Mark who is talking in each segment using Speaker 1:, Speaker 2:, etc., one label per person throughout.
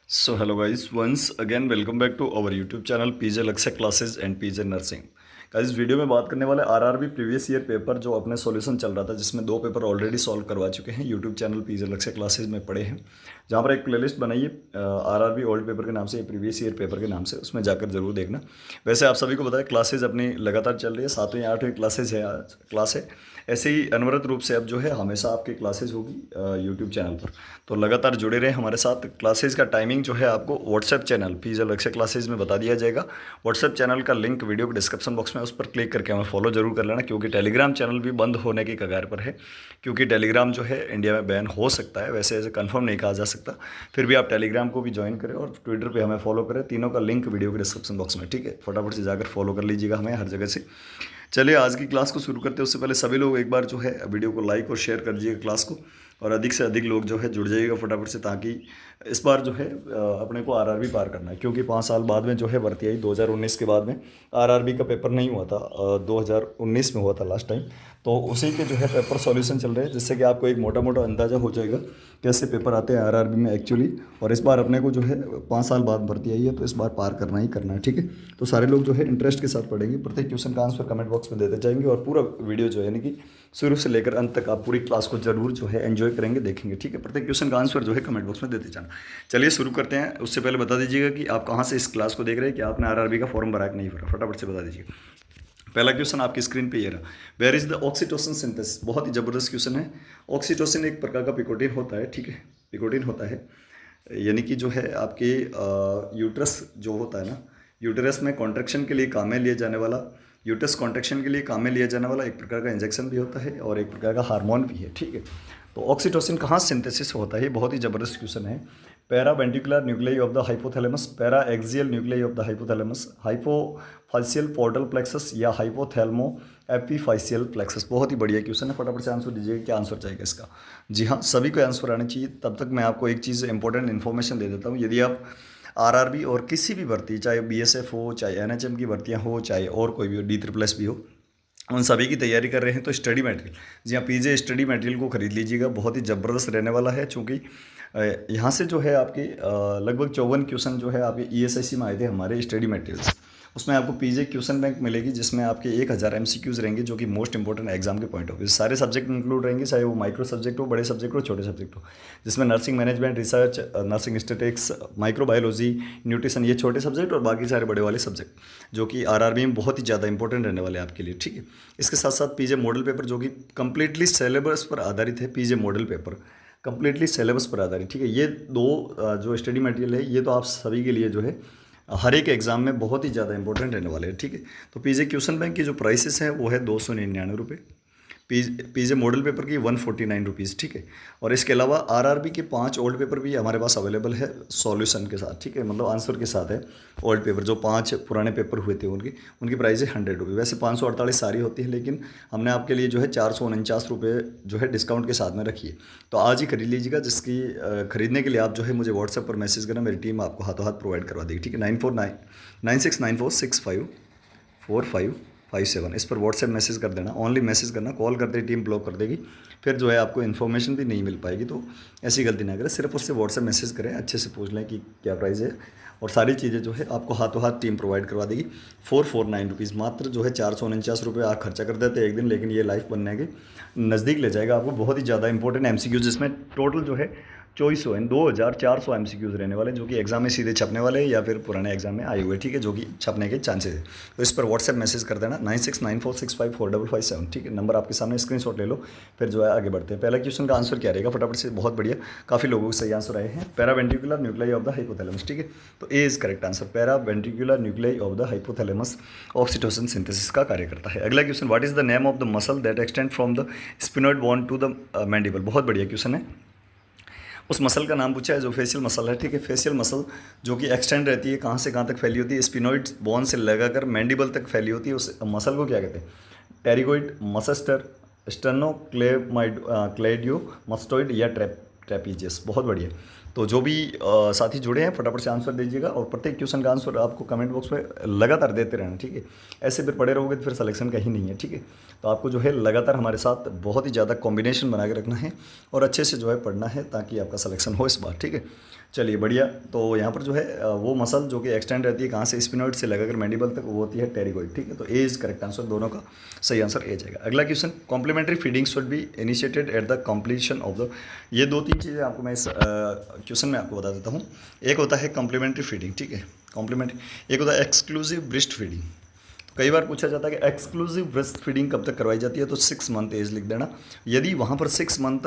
Speaker 1: So hello guys, once again welcome back to our YouTube channel PJ Lakshya Classes and PJ Nursing। Guys video में बात करने वाले RRB previous year paper जो अपने solution चल रहा था, जिसमें 2 पेपर ऑलरेडी सॉल्व करवा चुके हैं यूट्यूब चैनल पीजे लक्ष्य क्लासेज में पढ़े हैं, जहाँ पर एक प्लेलिस्ट बनाई है आरआरबी ओल्ड पेपर के नाम से, प्रीवियस ईयर पेपर के नाम से, उसमें जाकर जरूर देखना। वैसे आप सभी को बताया क्लासेज अपनी लगातार चल रही है, 7वीं 8वीं क्लासेज है, आज क्लास है। ऐसे ही अनवरत रूप से अब जो है हमेशा आपकी क्लासेज होगी यूट्यूब चैनल पर, तो लगातार जुड़े रहे हमारे साथ। क्लासेज का टाइमिंग जो है आपको व्हाट्सएप चैनल पीजे लक्ष्य क्लासेज में बता दिया जाएगा। व्हाट्सएप चैनल का लिंक वीडियो के डिस्क्रिप्शन बॉक्स में, उस पर क्लिक करके हमें फॉलो जरूर कर लेना, क्योंकि टेलीग्राम चैनल भी बंद होने की कगार पर है, क्योंकि टेलीग्राम जो है इंडिया में बैन हो सकता है। वैसे ऐसे कंफर्म नहीं कहा जा सकता, फिर भी आप टेलीग्राम को भी ज्वाइन करें और ट्विटर पे हमें फॉलो करें। तीनों का लिंक वीडियो के डिस्क्रिप्शन बॉक्स में, ठीक है। फटाफट से जाकर फॉलो कर लीजिएगा हमें हर जगह से। चलिए आज की क्लास को शुरू करते हैं। उससे पहले सभी लोग एक बार जो है वीडियो को लाइक और शेयर कर दीजिएगा क्लास को, और अधिक से अधिक लोग जो है जुड़ जाइएगा फटाफट से, ताकि इस बार जो है अपने को आरआरबी पार करना है। क्योंकि 5 साल बाद में जो है भर्ती आई, 2019 के बाद में आरआरबी का पेपर नहीं हुआ था, 2019 में हुआ था लास्ट टाइम। तो उसी के जो है पेपर सॉल्यूशन चल रहे हैं, जिससे कि आपको एक मोटा मोटा अंदाज़ा हो जाएगा कैसे पेपर आते हैं आरआरबी में एक्चुअली। और इस बार अपने को जो है 5 साल बाद भर्ती आई है, तो इस बार पार करना ही करना है, ठीक है। तो सारे लोग जो है इंटरेस्ट के साथ पढ़ेंगे, प्रत्येक क्वेश्चन का आंसर कमेंट बॉक्स में देते जाएंगे, और पूरा वीडियो जो है यानी कि शुरू से लेकर अंत तक आप पूरी क्लास को जरूर जो है एंजॉय करेंगे, देखेंगे, ठीक है। प्रत्येक क्वेश्चन का आंसर जो है कमेंट बॉक्स में देते जाना। चलिए शुरू करते हैं। उससे पहले बता दीजिएगा कि आप कहाँ से इस क्लास को देख रहे हैं, कि आपने आरआरबी का फॉर्म भरा कि नहीं भरा, फटाफट से बता दीजिएगा। पहला क्वेश्चन आपकी स्क्रीन पे ये रहा, where is the oxytocin synthesis. बहुत ही जबरदस्त क्वेश्चन है। ऑक्सीटोसिन एक प्रकार का पिकोटिन होता है, ठीक है, पिकोटिन होता है, यानी कि जो है आपके यूट्रस जो होता है ना, यूट्रस में कॉन्ट्रैक्शन के लिए काम में लिया जाने वाला, यूट्रस कॉन्ट्रैक्शन के लिए काम में लिया जाने वाला एक प्रकार का इंजेक्शन भी होता है, और एक प्रकार का हार्मोन भी है, ठीक है। तो ऑक्सीटोसिन कहाँ सिंथेसिस होता है, बहुत ही जबरदस्त क्वेश्चन है। Para ventricular nuclei of the hypothalamus, para axial nuclei of the hypothalamus, hypophysial portal plexus या हाइपोथैल्मो एपीफाइशियल प्लेक्सस। बहुत ही बढ़िया क्वेश्चन है, फटाफट से आंसर दीजिएगा, क्या आंसर चाहिए इसका। जी हाँ, सभी को आंसर आना चाहिए। तब तक मैं आपको एक चीज़ इंपॉर्टेंट इन्फॉर्मेशन दे देता हूँ। यदि आप आरआरबी और किसी भी भर्ती, चाहे बीएसएफ हो, चाहे एनएचएम की भर्तियाँ हो, चाहे और कोई भी हो, D++ भी हो, उन सभी की तैयारी कर रहे हैं, तो स्टडी मटेरियल, जी हाँ, पीजे स्टडी मटेरियल को खरीद लीजिएगा। बहुत ही ज़बरदस्त रहने वाला है, चूँकि यहाँ से जो है आपके लगभग 54 क्वेश्चन जो है आपके ईएसआईसी में आए थे हमारे स्टडी मटेरियल्स। उसमें आपको पीजे क्वेश्चन बैंक मिलेगी, जिसमें आपके 1000 एमसीक्यूज रहेंगे, जो कि मोस्ट इंपॉर्टेंट एग्जाम के पॉइंट ऑफ व्यू। सारे सब्जेक्ट इंक्लूड रहेंगे, चाहे वो माइक्रो सब्जेक्ट हो, बड़े सब्जेक्ट हो, छोटे सब्जेक्ट हो, जिसमें nursing management, research, nursing statics, microbiology, nutrition, ये छोटे सब्जेक्ट, और बाकी सारे बड़े वाले सब्जेक्ट, जो कि आरआरबी में बहुत ही ज़्यादा इंपॉर्टेंट रहने वाले हैं आपके लिए, ठीक है। इसके साथ साथ पीजे मॉडल पेपर, जो कि कंप्लीटली सिलेबस पर आधारित है। पीजे मॉडल पेपर कंप्लीटली सिलेबस पर आधारित, ठीक है। ये दो जो स्टडी मटेरियल है, ये तो आप सभी के लिए जो है हर एक एग्जाम में बहुत ही ज़्यादा इंपॉर्टेंट रहने वाले हैं, ठीक है। तो पीजे क्वेश्चन बैंक की जो प्राइसेस है वो है 299 रुपये, पीजे मॉडल पेपर की 149 रुपीज़, ठीक है। और इसके अलावा आरआरबी के 5 ओल्ड पेपर भी हमारे पास अवेलेबल है सॉल्यूशन के साथ, ठीक है, मतलब आंसर के साथ है। ओल्ड पेपर जो 5 पुराने पेपर हुए थे उनकी प्राइस है 100 रुपये। वैसे 548 सारी होती है, लेकिन हमने आपके लिए जो है 449 रुपये जो है डिस्काउंट के साथ में रखी है। तो आज ही खरीद लीजिएगा। जिसकी खरीदने के लिए आप जो है मुझे व्हाट्सएप पर मैसेज करना, मेरी टीम आपको हाथों हाथ प्रोवाइड करवा देगी, ठीक है। 9496946557 इस पर व्हाट्सएप मैसेज कर देना, ओनली मैसेज करना, कॉल कर दे टीम ब्लॉक कर देगी, फिर जो है आपको इन्फॉर्मेशन भी नहीं मिल पाएगी। तो ऐसी गलती ना करें, सिर्फ और सिर्फ व्हाट्सएप मैसेज करें, अच्छे से पूछ लें कि क्या प्राइस है, और सारी चीज़ें जो है आपको हाथों हाथ टीम प्रोवाइड करवा देगी। 449 रुपीज़, मात्र जो है 449 रुपये आप खर्चा कर देते हैं एक दिन, लेकिन ये लाइफ बनने के नज़दीक ले जाएगा आपको। बहुत ही ज़्यादा इंपॉर्टेंट एमसीक्यूज, जिसमें टोटल जो है 2400 एमसीक्यूज रहने वाले, जो कि एग्जाम में सीधे छपने वाले हैं या फिर पुराने एग्जाम में आए हुए, ठीक है, जो कि छपने के चांसेस है। तो इस पर व्हाट्सएप मैसेज कर देना 9694654557, ठीक है। नंबर आपके सामने, स्क्रीनशॉट ले लो, फिर जो है आगे बढ़ते हैं। पहला क्वेश्चन का आंसर क्या रहेगा, फटाफट से, बहुत बढ़िया, काफ़ी लोगों के सही आंसर आए हैं। Paraventricular nuclei of the hypothalamus, ठीक है, तो A is correct answer. Paraventricular nuclei of the hypothalamus oxytocin synthesis का कार्य करता है। अगला question, what is the name of the muscle that extend from the sphenoid bone to the mandible. बहुत बढ़िया क्वेश्चन है। उस मसल का नाम पूछा है जो फेशियल मसल है, ठीक है। फेशियल मसल जो कि एक्सटेंड रहती है, कहाँ से कहाँ तक फैली होती है, स्पिनोइड बोन से लगाकर मैंडिबल तक फैली होती है, उस मसल को क्या कहते हैं, टेरिगोइड, मसस्टर, स्टर्नोक्लेमाइड क्लेडियो मस्टोइड या ट्रेपीजियस। बहुत बढ़िया। तो जो भी साथी जुड़े हैं फटाफट से आंसर दीजिएगा, और प्रत्येक क्वेश्चन का आंसर आपको कमेंट बॉक्स में लगातार देते रहना, ठीक है। ऐसे फिर पड़े रहोगे तो फिर सिलेक्शन कहीं नहीं है, ठीक है। तो आपको जो है लगातार हमारे साथ बहुत ही ज़्यादा कॉम्बिनेशन बना के रखना है, और अच्छे से जो है पढ़ना है, ताकि आपका सिलेक्शन हो इस बार, ठीक है। चलिए बढ़िया। तो यहाँ पर जो है वो मसल जो कि एक्सटेंड रहती है कहाँ से, स्पिनोइड से लगाकर मैंडिबल तक, वो होती है टेरिगोइड। ठीक है, तो ए इज करेक्ट आंसर, दोनों का सही आंसर ए जाएगा। अगला question, complementary feeding should be initiated at the completion of the, ये दो तीन चीज़ें आपको मैं इस क्वेश्चन में आपको बता देता हूँ। एक होता है कॉम्प्लीमेंट्री फीडिंग, ठीक है, कॉम्प्लीमेंट्री। एक होता है एक्सक्लूसिव ब्रेस्ट फीडिंग। कई बार पूछा जाता है कि एक्सक्लूसिव ब्रेस्ट फीडिंग कब तक करवाई जाती है, तो 6 मंथ एज लिख देना। यदि वहाँ पर 6 मंथ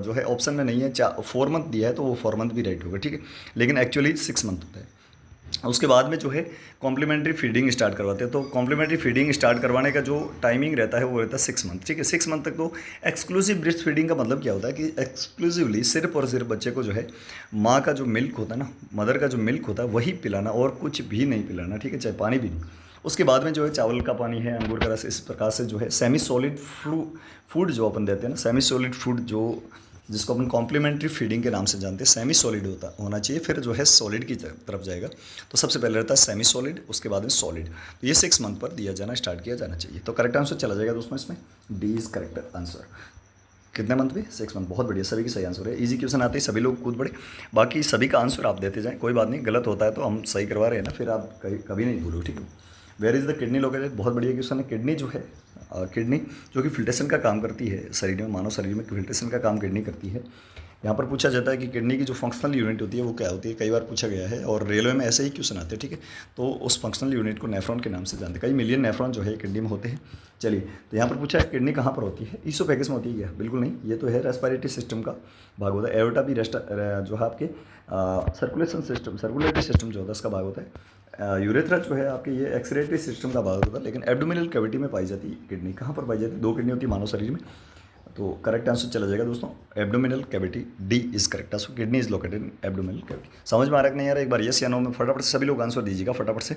Speaker 1: जो है ऑप्शन में नहीं है, 4 मंथ दिया है, तो वो 4 मंथ भी राइट होगा, ठीक है, लेकिन एक्चुअली 6 मंथ होता है। उसके बाद में जो है कॉम्प्लीमेंट्री फीडिंग स्टार्ट करवाते हैं। तो कॉम्प्लीमेंट्री फीडिंग स्टार्ट करवाने का जो टाइमिंग रहता है वो रहता है 6 मंथ, ठीक है, 6 मंथ तक। तो एक्सक्लूसिव ब्रेस्ट फीडिंग का मतलब क्या होता है कि एक्सक्लूसिवली सिर्फ और सिर्फ बच्चे को जो है माँ का जो मिल्क होता है ना, मदर का जो मिल्क होता है वही पिलाना, और कुछ भी नहीं पिलाना, ठीक है, चाहे पानी भी नहीं। उसके बाद में जो है चावल का पानी है, अंगूर का रस, इस प्रकार से जो है सेमी सॉलिड फूड जो अपन देते हैं ना, सेमी सॉलिड फूड जो जिसको अपन कॉम्प्लीमेंट्री फीडिंग के नाम से जानते हैं, सेमी सॉलिड होना चाहिए, फिर जो है सॉलिड की तरफ जाएगा। तो सबसे पहले रहता है सेमी सॉलिड, उसके बाद में सॉलिड। तो ये 6 मंथ पर दिया जाना स्टार्ट किया जाना चाहिए। तो करेक्ट आंसर चला जाएगा दोस्तों इसमें, डी इज करेक्ट आंसर। कितने मंथ पे, 6 मंथ, बहुत बढ़िया, सभी की सही आंसर है। इजी क्वेश्चन आते ही सभी लोग कूद पड़े, बाकी सभी का आंसर आप देते जाएं, कोई बात नहीं, गलत होता है तो हम सही करवा रहे हैं ना, फिर आप कभी नहीं भूलो, ठीक है। Where is the kidney located, बहुत बढ़िया क्वेश्चन है। किडनी जो है किडनी जो कि फिल्ट्रेशन का काम करती है शरीर में, मानव शरीर में फिल्ट्रेशन का काम किडनी करती है। यहाँ पर पूछा जाता है कि किडनी की जो फंक्शनल यूनिट होती है वो क्या होती है, कई बार पूछा गया है, और रेलवे में ऐसे ही क्वेश्चन आते हैं, ठीक है। तो उस फंक्शनल यूनिट को नेफ्रॉन के नाम से जानते हैं। कई मिलियन नेफ्रॉन जो है किडनी में होते हैं। चलिए, तो यहाँ पर पूछा है किडनी कहाँ पर होती है, ईसोफेगस में होती है क्या, बिल्कुल नहीं, ये तो है रेस्पिरेटरी सिस्टम का भाग होता है। एओर्टा भी जो है आपके सर्कुलेशन सिस्टम, सर्कुलेटरी सिस्टम जो होता है उसका भाग होता है। यूरेथ्रा जो है आपके ये एक्सक्रीटरी सिस्टम का भाग होता है। लेकिन एब्डोमिनल कैविटी में पाई जाती है किडनी, कहाँ पर पाई जाती है, 2 किडनी होती है मानव शरीर में। तो करेक्ट आंसर चला जाएगा दोस्तों abdominal cavity, D is correct answer, kidney is located in abdominal cavity. समझ में आ रहा है कि नहीं आ रहा, एक बार यस या नो में फटाफट से सभी लोग आंसर दीजिएगा फटाफट से।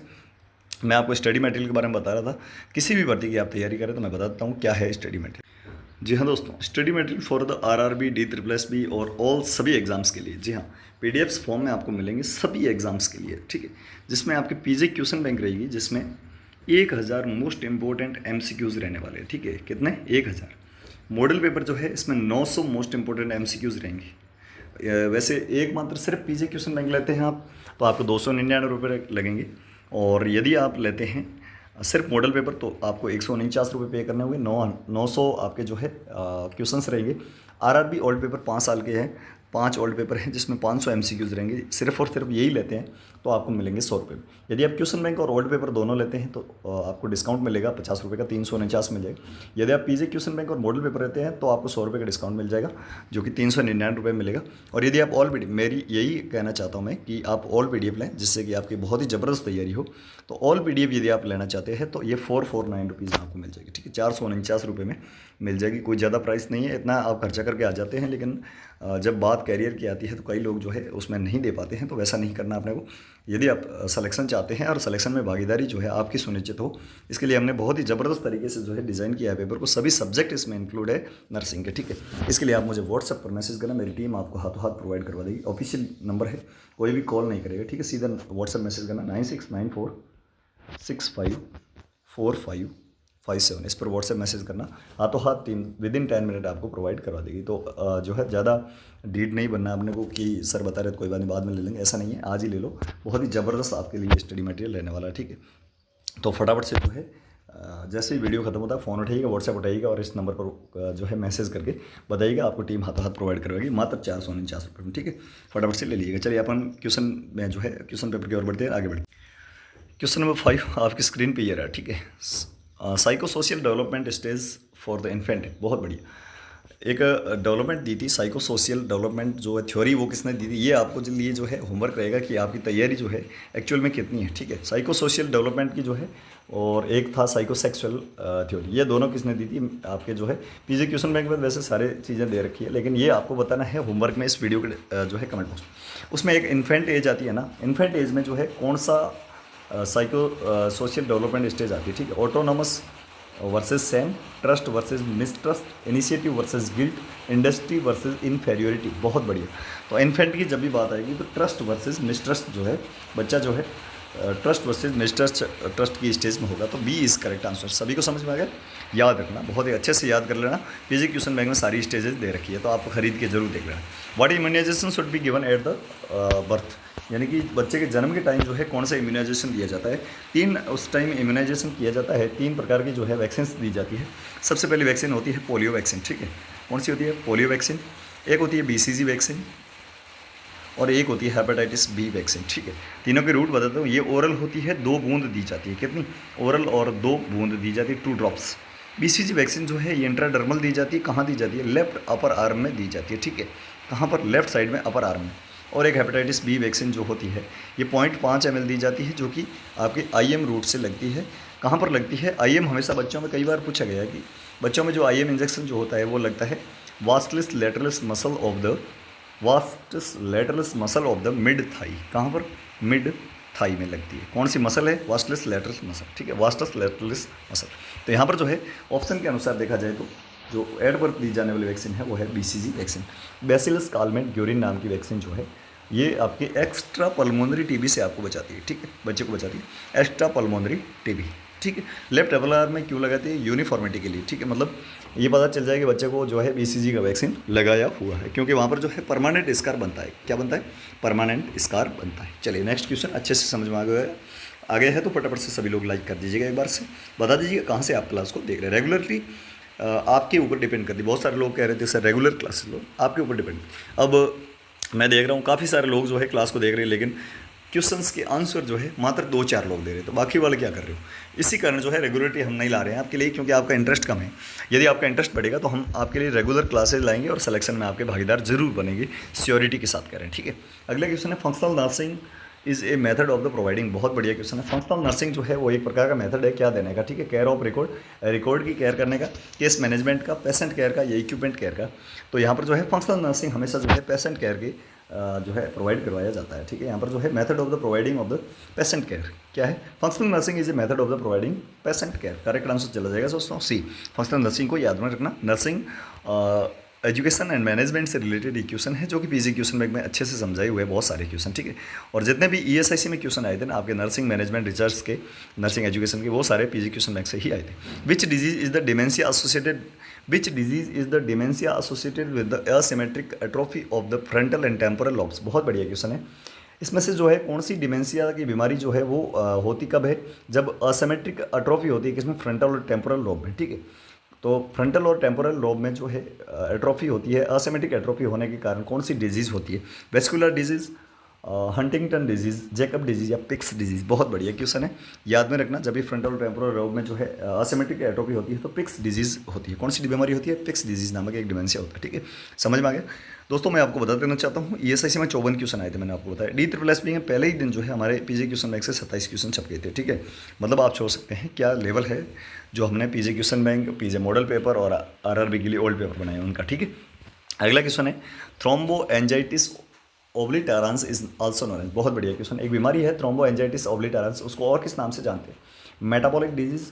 Speaker 1: मैं आपको स्टडी मटेरियल के बारे में बता रहा था, किसी भी भर्ती की आप तैयारी करें तो मैं बता देता हूँ क्या है स्टडी मटेरियल। जी हाँ दोस्तों, study material for the RRB, DSSB और ऑल सभी एग्जाम्स के लिए। जी हाँ, PDFs फॉर्म में आपको मिलेंगे सभी एग्जाम्स के लिए, ठीक है, जिसमें आपके PG क्वेश्चन बैंक रहेगी, जिसमें 1000 मोस्ट इंपॉर्टेंट MCQs रहने वाले हैं, ठीक है, कितने, 1000। मॉडल पेपर जो है इसमें 900 मोस्ट इंपॉर्टेंट MCQs रहेंगे। वैसे एक मात्र सिर्फ PG क्वेश्चन बैंक लेते हैं आप तो आपको 299 रुपये लगेंगे, और यदि आप लेते हैं सिर्फ मॉडल पेपर तो आपको 149 रुपये पे करने होंगे। 900 आपके जो है क्वेश्चंस रहेंगे। RRB ओल्ड पेपर 5 साल के हैं, 5 ओल्ड पेपर हैं जिसमें 500 MCQs रहेंगे। सिर्फ और सिर्फ यही लेते हैं तो आपको मिलेंगे 100 रुपये। यदि आप क्वेश्चन बैंक और ओल्ड पेपर दोनों लेते हैं तो आपको डिस्काउंट मिलेगा 50 रुपये का, 349 मिल जाएगा। यदि आप PG क्वेश्चन बैंक और मॉडल पेपर लेते हैं तो आपको 100 रुपये का डिस्काउंट मिल जाएगा, जो कि 399 रुपये मिलेगा। और यदि आप ऑल PDF, मेरी यही कहना चाहता हूँ मैं कि आप ऑल PDF लें जिससे कि आपकी बहुत ही ज़बरदस्त तैयारी हो। तो ऑल PDF यदि आप लेना चाहते हैं तो ये 449 रुपीज़ आपको मिल जाएगी, ठीक है, 449 रुपये में मिल जाएगी। कोई ज़्यादा प्राइस नहीं है, इतना आप खर्चा करके आ जाते हैं, लेकिन जब बात कैरियर की आती है तो कई लोग जो है उसमें नहीं दे पाते हैं। तो वैसा नहीं करना अपने को। यदि आप सिलेक्शन चाहते हैं और सिलेक्शन में भागीदारी जो है आपकी सुनिश्चित हो, इसके लिए हमने बहुत ही ज़बरदस्त तरीके से जो है डिज़ाइन किया है पेपर को। सभी सब्जेक्ट इसमें इंक्लूड है नर्सिंग के, ठीक है। इसके लिए आप मुझे व्हाट्सएप पर मैसेज करना, मेरी टीम आपको हाथों हाथ प्रोवाइड करवा देगी। ऑफिशियल नंबर है, कोई भी कॉल नहीं करेगा, ठीक है, सीधा व्हाट्सएप मैसेज करना 9694654557, इस पर व्हाट्सएप मैसेज करना, हाथों हाथ टीम विदिन 10 मिनट आपको प्रोवाइड करवा देगी। तो जो है ज़्यादा डीड नहीं बनना अपने को कि सर बता रहे तो कोई बात नहीं बाद में ले लेंगे, ऐसा नहीं है, आज ही ले लो। बहुत ही ज़बरदस्त आपके लिए स्टडी मटेरियल रहने वाला है, ठीक है। तो फटाफट से जो है जैसे ही वीडियो खत्म होता है फ़ोन उठाइएगा, व्हाट्सएप उठाइएगा और इस नंबर पर जो है मैसेज करके बताइएगा, आपको टीम हाथों हाथ प्रोवाइड करवाएगी मात्र 449 रुपये में, ठीक है। फटाफट से ले लीजिएगा। चलिए अपन क्वेश्चन में जो है क्वेश्चन पेपर की ओर बढ़ते हैं, आगे बढ़ते हैं। क्वेश्चन नंबर 5 आपकी स्क्रीन पे ये रहा, ठीक है। Psycho social development stage for the infant, बहुत बढ़िया। एक डेवलपमेंट दी थी, साइको सोशल डेवलपमेंट जो है थ्योरी, वो किसने दी थी, ये आपको लिए जो है होमवर्क रहेगा कि आपकी तैयारी जो है एक्चुअल में कितनी है, ठीक है। साइको सोशल डेवलपमेंट की जो है, और एक था साइको सेक्सुअल थ्योरी, ये दोनों किसने दी थी आपके जो है PG क्वेश्चन बैंक में। वैसे सारे चीज़ें दे रखी है, लेकिन ये आपको बताना है होमवर्क में इस वीडियो के जो है कमेंट बॉक्स। उसमें एक इन्फेंट एज आती है ना, इन्फेंट एज में जो है कौन सा साइको सोशल डेवलपमेंट स्टेज आती है, ठीक है। Autonomous versus same, trust versus mistrust, initiative versus guilt, industry versus inferiority, बहुत बढ़िया। तो इन्फेंट की जब भी बात आएगी तो ट्रस्ट वर्सेस मिसट्रस्ट जो है, बच्चा जो है ट्रस्ट वर्सेज मिसट्रस्ट ट्रस्ट की स्टेज में होगा, तो बी इज़ करेक्ट आंसर। सभी को समझ में आ गया? याद रखना, बहुत ही अच्छे से याद कर लेना। पीजी क्वेश्चन बैंक में सारी स्टेजेस दे रखी है, तो आप खरीद के जरूर देख लेना। What immunisation should be given at the birth, यानी कि बच्चे के जन्म के टाइम जो है कौन सा इम्यूनाइजेशन दिया जाता है। तीन उस टाइम इम्यूनाइजेशन किया जाता है, 3 प्रकार की जो है वैक्सीन दी जाती है। सबसे पहली वैक्सीन होती है पोलियो वैक्सीन, ठीक है। कौन सी होती है? Polio vaccine. एक होती है BCG वैक्सीन और एक होती है हेपेटाइटिस बी वैक्सीन, ठीक है। तीनों के रूट बताता हूँ। ये ओरल होती है, 2 बूंद दी जाती है। कितनी? ओरल और 2 बूंद दी जाती है, 2 ड्रॉप्स। BCG वैक्सीन जो है ये इंट्राडर्मल दी जाती है। कहाँ दी जाती है? लेफ्ट अपर आर्म में दी जाती है, ठीक है। कहाँ पर? लेफ्ट साइड में, अपर आर्म में। और एक हेपेटाइटिस बी वैक्सीन जो होती है ये 0.5 ml दी जाती है, जो कि आपके IM रूट से लगती है। कहाँ पर लगती है? IM हमेशा बच्चों में कई बार पूछा गया है कि बच्चों में जो IM इंजेक्शन जो होता है वो लगता है vastus lateralis muscle of the vastus lateralis muscle of the mid thigh. कहाँ पर? मिड थाई में लगती है। कौन सी मसल है? वास्टलिस लेटरलिस मसल, ठीक है। Vastus lateralis muscle. तो यहाँ पर जो है ऑप्शन के अनुसार देखा जाए तो जो एट बर्थ दी जाने वाली वैक्सीन है वो है BCG vaccine. Bacillus Calmette Guérin नाम की वैक्सीन जो है ये आपके एक्स्ट्रा पल्मोनरी TB से आपको बचाती है, ठीक है। बच्चे को बचाती है एक्स्ट्रा पल्मोनरी TB, ठीक है। लेफ्ट डबल आर में क्यों लगाती है? यूनिफॉर्मिटी के लिए, ठीक है। मतलब ये पता चल जाए कि बच्चे को जो है BCG का वैक्सीन लगाया हुआ है, क्योंकि वहाँ पर जो है परमानेंट स्कार बनता है। क्या बनता है? परमानेंट स्कार बनता है। चलिए नेक्स्ट क्वेश्चन अच्छे से समझ में आ गया है तो फटाफट से सभी लोग लाइक कर दीजिएगा। एक बार से बता दीजिएगा कहाँ से आप क्लास को देख रहे हैं। रेगुलरली आपके ऊपर डिपेंड करती है। बहुत सारे लोग कह रहे थे सर रेगुलर क्लासेस लो, आपके ऊपर डिपेंड। अब मैं देख रहा हूँ काफ़ी सारे लोग जो है क्लास को देख रहे हैं, लेकिन क्वेश्चंस के आंसर जो है मात्र 2-4 लोग दे रहे हैं, तो बाकी वाले क्या कर रहे हो? इसी कारण जो है रेगुलरिटी हम नहीं ला रहे हैं आपके लिए, क्योंकि आपका इंटरेस्ट कम है। यदि आपका इंटरेस्ट बढ़ेगा तो हम आपके लिए रेगुलर क्लासेज लाएंगे और सिलेक्शन में आपके भागीदार जरूर बनेंगे, श्योरिटी के साथ करें, ठीक है। अगला क्वेश्चन है functional nursing is a method of the providing. बहुत बढ़िया क्वेश्चन है। फंक्शनल नर्सिंग जो है वो एक प्रकार का मेथड है क्या देने का, ठीक है। केयर ऑफ रिकॉर्ड की केयर करने का, केस मैनेजमेंट का, पेशेंट केयर का या इक्विपमेंट केयर का। तो यहाँ पर जो है फंक्शनल नर्सिंग हमेशा जो है पेशेंट केयर के जो है प्रोवाइड करवाया जाता है, ठीक है। यहाँ पर जो है method of the providing of the patient care क्या है? Functional nursing is a method of the providing patient care. Correct answer चला जाएगा दोस्तों सी। फंक्शनल नर्सिंग को याद में रखना। नर्सिंग एजुकेशन एंड मैनेजमेंट से रिलेटेड एक क्वेश्चन है जो कि पीजी क्वेश्चन बैंक में अच्छे से समझाए हुए हैं, बहुत सारे क्वेश्चन, ठीक है। और जितने भी ESIC में क्वेश्चन आए थे ना आपके नर्सिंग मैनेजमेंट रिसर्च के, नर्सिंग एजुकेशन के, वो सारे पीजी क्वेश्चन बैंक से ही आए थे। Which disease is the dementia associated with the asymmetric atrophy of the frontal and temporal lobes. बहुत बढ़िया क्वेश्चन है। इसमें से जो है कौन सी डिमेंशिया की बीमारी जो है वो होती कब है? जब असिमेट्रिक एट्रोफी होती है किसमें? फ्रंटल और टेम्पोरल लॉब में, ठीक है। तो फ्रंटल और टेम्पोरल लोब में जो है एट्रोफी होती है, असिमेट्रिक एट्रोफी होने के कारण कौन सी डिजीज़ होती है? Vascular disease, Huntington disease, Jacob disease या पिक्स डिजीज़। बहुत बढ़िया क्वेश्चन है, याद में रखना। जब भी फ्रंटल और टेम्पोरल लोब में जो है असिमेट्रिक एट्रोफी होती है तो पिक्स डिजीज़ होती है। कौन सी बीमारी होती है? पिक्स डिजीज़ नामक एक डिमेंशिया होता है, ठीक है। समझ में आ गया दोस्तों। मैं आपको बता देना चाहता हूँ ESIC में 54 क्वेश्चन आए थे, मैंने आपको बताया। DSSS में पहले ही दिन जो है हमारे पीजी क्वेश्चन बैंक से 27 क्वेश्चन छप गए थे, ठीक है। मतलब आप छोड़ सकते हैं क्या लेवल है जो हमने PG question bank, PG model paper और RRB के लिए ओल्ड पेपर बनाए उनका, ठीक है। अगला क्वेश्चन है thromboangiitis obliterans is also known as. बहुत बढ़िया क्वेश्चन। एक बीमारी है थ्रोम्बो एंजाइटिस ओब्लिटरांस, उसको और किस नाम से जानते हैं? Metabolic disease,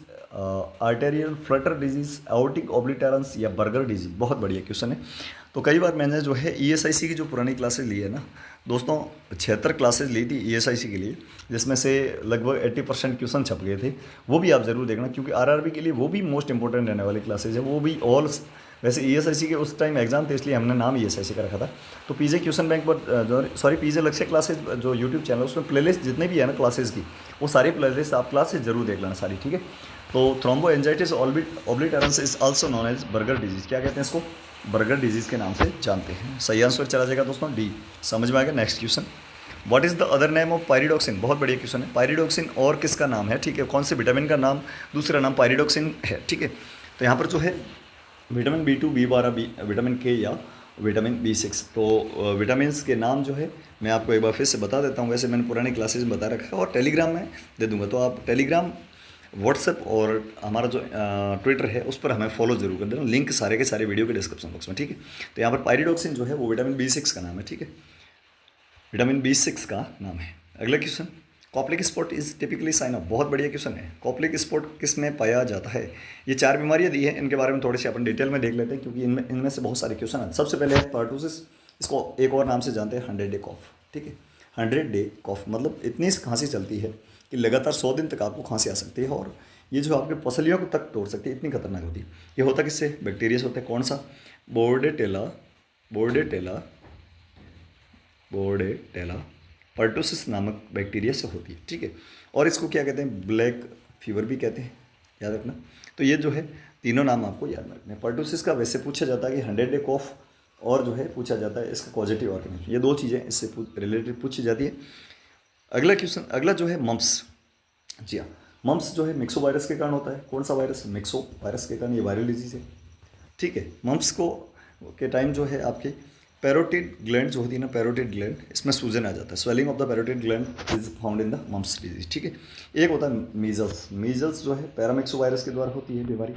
Speaker 1: arterial flutter disease, aortic obliterans या बर्गर डिजीज। बहुत बढ़िया क्वेश्चन है। तो कई बार मैंने जो है ESIC की जो पुरानी क्लासेज ली है ना दोस्तों, 76 क्लासेज ली थी ESIC के लिए, जिसमें से लगभग 80% क्वेश्चन छप गए थे। वो भी आप ज़रूर देखना, क्योंकि RRB के लिए वो भी मोस्ट इंपॉर्टेंट रहने वाली क्लासेज है। वो भी ऑल वैसे ESIC के उस टाइम एग्जाम थे इसलिए हमने नाम ESIC का रखा था। तो पीजे क्वेश्चन बैंक पर जो पीजे लक्ष्य क्लासेज जो यूट्यूब चैनल उसमें प्लेलिस्ट जितने भी है ना क्लासेज की, वो सारी प्लेलिस्ट आप क्लासेज जरूर देख लेना सारी, ठीक है। तो thromboangiitis obliterans is also known as Buerger disease. क्या कहते हैं इसको? बर्गर डिजीज़ के नाम से जानते हैं। सही आंसर चला जाएगा दोस्तों डी। समझ में आ गया। Next question, what is the other name of pyridoxine. बहुत बढ़िया क्वेश्चन है। पायरिडॉक्सिन और किसका नाम है, ठीक है। कौन से विटामिन का नाम दूसरा नाम पायरिडॉक्सिन है, ठीक है। तो यहाँ पर जो है vitamin B2, B12, vitamin K या विटामिन B6। तो विटामिन के नाम जो है मैं आपको एक बार फिर से बता देता हूँ। वैसे मैंने पुरानी क्लासेज में बता रखा है और टेलीग्राम में दे दूँगा, तो आप टेलीग्राम, व्हाट्सएप और हमारा जो ट्विटर है उस पर हमें फॉलो जरूर कर देना। लिंक सारे के सारे वीडियो के डिस्क्रिप्शन बॉक्स में, ठीक है। तो यहाँ पर पायरिडॉक्सिन जो है वो विटामिन B6 का नाम है, ठीक है। विटामिन B6 का नाम है। अगला question, Koplik spot is typically sign of. बहुत बढ़िया क्वेश्चन है। कॉप्लिक स्पॉट किस में पाया जाता है? ये 4 बीमारियाँ दी है, इनके बारे में थोड़े से अपन डिटेल में देख लेते हैं, क्योंकि इनमें से बहुत सारे क्वेश्चन हैं। सबसे पहले है पर्टूसिस, इसको एक और नाम से जानते हैं 100 डे कॉफ, ठीक है। 100 डे कॉफ मतलब इतनी खांसी चलती है कि लगातार 100 दिन तक आपको खांसी आ सकती है और ये जो आपके पसलियों को तक तोड़ सकती है, इतनी खतरनाक होती है। ये होता किससे? बैक्टीरिया से होता है। कौन सा? बोर्डेटेला बोर्डेटेला बोर्डेटेला पर्टुसिस नामक बैक्टीरिया से होती है, ठीक है। और इसको क्या कहते हैं? ब्लैक फीवर भी कहते हैं, याद रखना। तो ये जो है तीनों नाम आपको याद रखने हैं। पर्टुसिस का वैसे पूछा जाता है कि 100 डे कॉफ, और जो है पूछा जाता है इसका पॉजिटिव ऑर्गेनिज्म। ये दो चीज़ें इससे रिलेटेड पूछी जाती है। अगला क्वेश्चन, अगला जो है मम्प्स। जी हाँ, मम्प्स जो है मिक्सो वायरस के कारण होता है। कौन सा वायरस? मिक्सो वायरस के कारण, ये वायरल डिजीज है, ठीक है। मम्प्स को के टाइम जो है आपके पैरोटिड ग्लैंड जो होती है ना, पैरोटिड ग्लैंड, इसमें सूजन आ जाता है। Swelling of the parotid gland is found in the mumps disease, ठीक है। एक होता है मीजल्स। मीजल्स जो है पैरामिक्सो वायरस के द्वारा होती है बीमारी,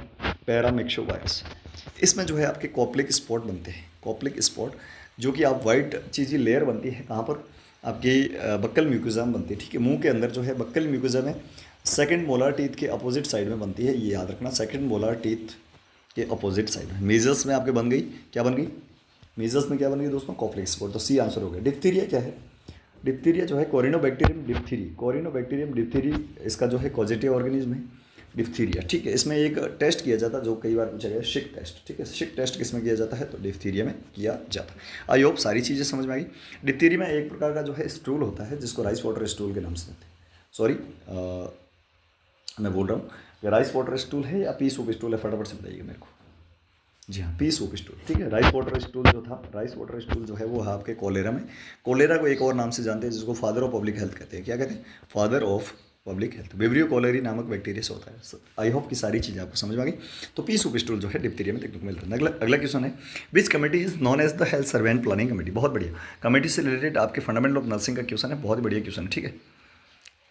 Speaker 1: पैरामिक्सो वायरस। इसमें जो है आपके कॉप्लिक स्पॉट बनते हैं, कॉप्लिक स्पॉट, जो कि आप वाइट चीज़ी लेयर बनती है कहाँ पर? आपकी बक्कल म्यूकोजा में बनती है, ठीक है। मुंह के अंदर जो है बक्कल म्यूकोजा में सेकंड मोलार टीथ के अपोजिट साइड में बनती है, ये याद रखना, सेकंड मोलार टीथ के अपोजिट साइड में। मीजल्स में आपके बन गई, क्या बन गई? मीजल्स में क्या बन गई दोस्तों? Koplik spot. तो सी आंसर हो गया। डिप्थीरिया क्या है? डिप्थीरिया जो है कोरिनोबैक्टीरियम डिप्थीरी, कोरिनोबैक्टीरियम डिप्थीरी इसका जो है पॉजिटिव ऑर्गेनिज्म है डिप्थीरिया, ठीक है। इसमें एक टेस्ट किया जाता है जो कई बार पूछा गया, शिक टेस्ट, ठीक है। शिक टेस्ट किसमें किया जाता है? तो डिप्थीरिया में किया जाता है। आई होप सारी चीज़ें समझ में आ गई। डिप्थीरिया में एक प्रकार का जो है स्टूल होता है जिसको राइस वाटर स्टूल के नाम से कहते हैं। सॉरी, मैं बोल रहा हूँ राइस वाटर स्टूल है या पी सूप स्टूल है, फटाफट से बताइएगा मेरे को। जी हाँ, पी सूप स्टूल, ठीक है। राइस वाटर स्टूल जो था, राइस वाटर स्टूल जो है वो है आपके कोलेरा में। कोलेरा को एक और नाम से जानते हैं जिसको फादर ऑफ पब्लिक हेल्थ कहते हैं। क्या कहते हैं? Father of public health. Vibrio cholerae नामक बैक्टीरिया से होता है। आई होप कि सारी चीज़ें आपको समझ में आ गई। तो पी सूप स्टूल जो है डिप्थीरिया में देखने को मिल रहा है। अगला क्वेश्चन है, which committee is known as the health survey and planning committee. बहुत बढ़िया, कमेटी से रिलेटेड आपके फंडामेंटल ऑफ नर्सिंग का क्वेश्चन है, बहुत बढ़िया क्वेश्चन है, ठीक है।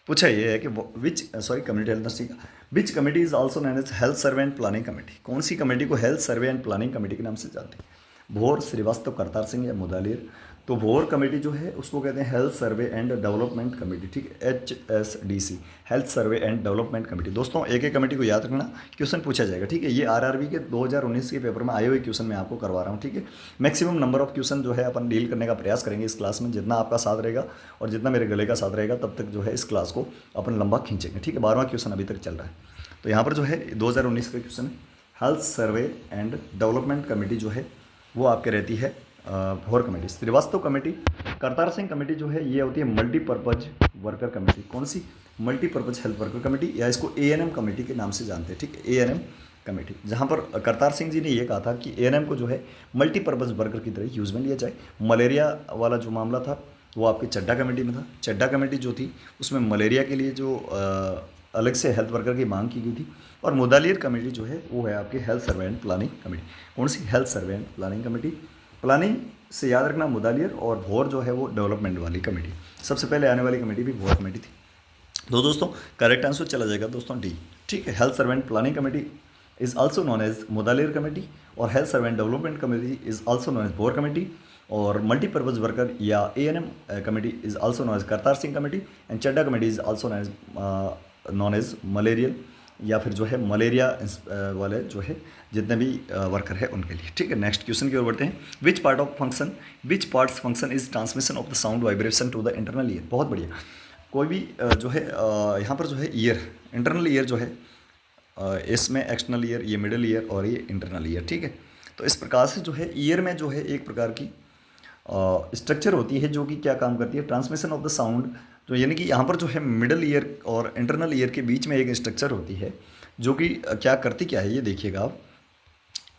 Speaker 1: पूछा ये है कि community health nursing, which committee is also known as health survey and planning committee. कौन सी कमेटी को health survey and planning committee के नाम से जानते हैं? भोर, श्रीवास्तव, करतार सिंह या मुदालिर। तो भोर कमेटी जो है उसको कहते हैं health survey and development committee, ठीक है, HSDC, health survey and development committee. दोस्तों एक एक कमेटी को याद रखना, क्वेश्चन पूछा जाएगा, ठीक है। ये RRB के 2019 के पेपर में आए हुए क्वेश्चन मैं आपको करवा रहा हूँ, ठीक है। मैक्सिमम नंबर ऑफ क्वेश्चन जो है अपन डील करने का प्रयास करेंगे इस क्लास में। जितना आपका साथ रहेगा और जितना मेरे गले का साथ रहेगा तब तक जो है इस क्लास को अपन लंबा खींचेंगे, ठीक है। 12वां क्वेश्चन अभी तक चल रहा है। तो यहाँ पर जो है 2019 का क्वेश्चन है, health survey and development committee जो है वो आपके रहती है Bhore committee. Shrivastava committee, Kartar Singh committee जो है ये होती है मल्टीपर्पज वर्कर कमेटी। कौन सी? मल्टीपर्पज हेल्थ वर्कर कमेटी, या इसको ANM कमेटी के नाम से जानते हैं, ठीक है, ANM कमेटी। जहाँ पर करतार सिंह जी ने ये कहा था कि ANM को जो है मल्टीपर्पज वर्कर की तरह यूज़ में लिया जाए। मलेरिया वाला जो मामला था वो आपकी चड्डा कमेटी में था। चड्डा कमेटी जो थी उसमें मलेरिया के लिए जो अलग से हेल्थ वर्कर की मांग की गई थी। और मुदालिर कमेटी जो है वो है आपकी health survey and planning committee. कौन सी? Health survey and planning committee. Planning से याद रखना मुदालिर, और भोर जो है वो डेवलपमेंट वाली कमेटी। सबसे पहले आने वाली कमेटी भी भोर कमेटी थी। तो दोस्तों करेक्ट आंसर चला जाएगा दोस्तों D, ठीक है। Health survey and planning committee is also known as Mudaliar committee, और health survey and development committee is also known as Bhore committee, और मल्टीपर्पज वर्कर या ANM committee is also known as Kartar Singh committee, and Chadha committee is also known as malarial, या फिर जो है malaria वाले जो है जितने भी वर्कर है उनके लिए, ठीक है। नेक्स्ट क्वेश्चन की ओर बढ़ते हैं। Which parts function is transmission of the sound vibration to the internal ear. बहुत बढ़िया। कोई भी जो है यहाँ पर जो है ईयर, इंटरनल ईयर जो है इसमें एक्सटर्नल ईयर, ये मिडिल ईयर और ये इंटरनल ईयर, ठीक है। तो इस प्रकार से जो है ईयर में जो है एक प्रकार की स्ट्रक्चर होती है जो कि क्या काम करती है? Transmission of the sound. तो यानी कि यहाँ पर जो है मिडल ईयर और इंटरनल ईयर के बीच में एक स्ट्रक्चर होती है जो कि क्या करती क्या है, ये देखिएगा आप।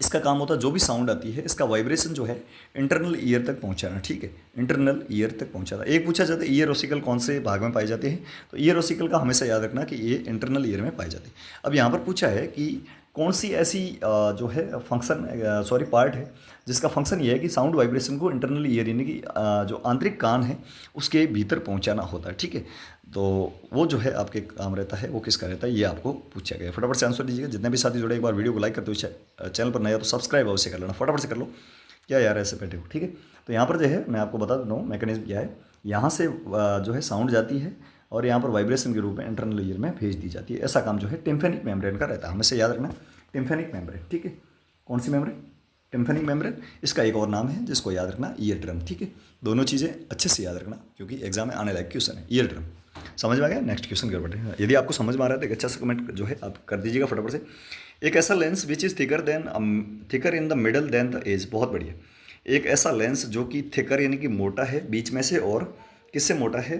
Speaker 1: इसका काम होता है जो भी साउंड आती है इसका वाइब्रेशन जो है इंटरनल ईयर तक पहुंचाना, ठीक है, इंटरनल ईयर तक पहुंचाना। एक पूछा जाता है ईयर ओसिकल कौन से भाग में पाए जाते हैं, तो ईयर ओसिकल का हमेशा याद रखना कि ये इंटरनल ईयर में पाए जाते हैं। अब यहाँ पर पूछा है कि कौन सी ऐसी जो है फंक्शन पार्ट है जिसका फंक्शन ये है कि साउंड वाइब्रेशन को इंटरनल ईयर यानी कि जो आंतरिक कान है उसके भीतर पहुंचाना होता है, ठीक है। तो वो जो है आपके काम रहता है, वो किसका रहता है, ये आपको पूछा गया। फटाफट से आंसर दीजिएगा। जितने भी साथी जुड़े एक बार वीडियो को लाइक करते हो, चैनल पर नया तो सब्सक्राइब अवश्य कर लेना, फटाफट से कर लो। क्या यार ऐसे बैठे हो, ठीक है। तो यहाँ पर जो है मैं आपको बता देता हूँ मैकेनिज्म क्या है। यहाँ से जो है साउंड जाती है और यहाँ पर वाइब्रेशन के रूप में इंटरनल ईयर में भेज दी जाती है। ऐसा काम जो है टिम्फेनिक मेम्ब्रेन का रहता है, हमेशा याद रखना, टिम्फेनिक मेम्ब्रेन, ठीक है। कौन सी मेम्ब्रेन? टिम्फेनिक मेम्ब्रेन, इसका एक और नाम है जिसको याद रखना, ईयर ड्रम। ठीक है, दोनों चीज़ें अच्छे से याद रखना क्योंकि एग्जाम में आने लायक क्वेश्चन है। ईयर ड्रम समझ में आ गया। नेक्स्ट क्वेश्चन कर बैठे हैं। यदि आपको समझ में आ रहा है तो एक अच्छा सा कमेंट जो है आप कर दीजिएगा फटाफट से। एक ऐसा lens which is thicker in the middle than the edge. बहुत बढ़िया। एक ऐसा लेंस जो कि थिकर यानी कि मोटा है बीच में से, और किससे मोटा है,